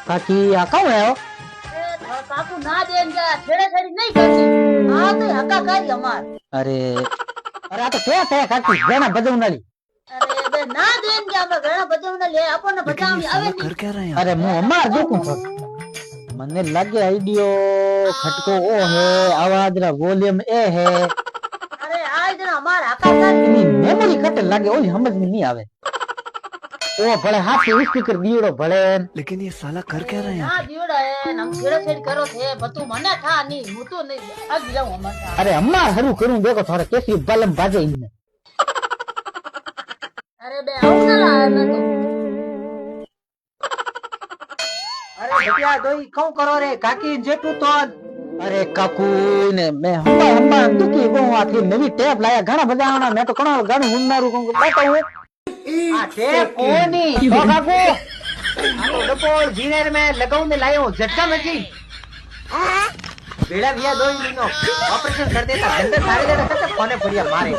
કાકી આ કોણ આવ્યો? કાકુ ના દેન ગયા છેડે છેડી નહીં કરતી આ તો હકા કરી અમાર અરે આ તો ક્યાં થયા કાકી ઘણા બજવનાલી અરે બે ના દેન ગયા અમે ઘણા બધા લે આપણને બચાવી આવે નહીં અરે હું અમાર જોકું છું મને લાગે આઈડિયો ખટકો ઓ હે આવાજ રા વોલ્યુમ એ હે અરે આ જણા અમાર હકા કરી એની મેમરી કટ લાગે ઓલી સમજ में नहीं આવે ओ भले हाथ से स्पीकर दियोड़ो भले लेकिन ये साला कर क्या रहे हैं ના દીવડા હે નમ છેડે છેડી કરો છે બધું મને થા નહીં હું તો નહીં આગ જાઉં અમાર अरे अम्मा हरु करूं देखो थोड़ा केसरी बलम बाजे इनमें અરે બે આવું ના લાવે મેં તો અરે બટિયા દોઈ કઉ કરો રે કાકી જેટલું તો अरे काकू ने मैं हम्मा दुखी को आथी नवी टेप लाया घणा બધા આના मैं तो कणा गाणું હુન્નારું કોણ બેઠો હું આ તે કોની तो काकू આ તો ડપો જીનેર મે લગાઉં ને લાયો झटका मची बेड़ा भैया दो ही लीनो ऑपरेशन कर देता अंदर सारे देता करते कोने बढ़िया मारे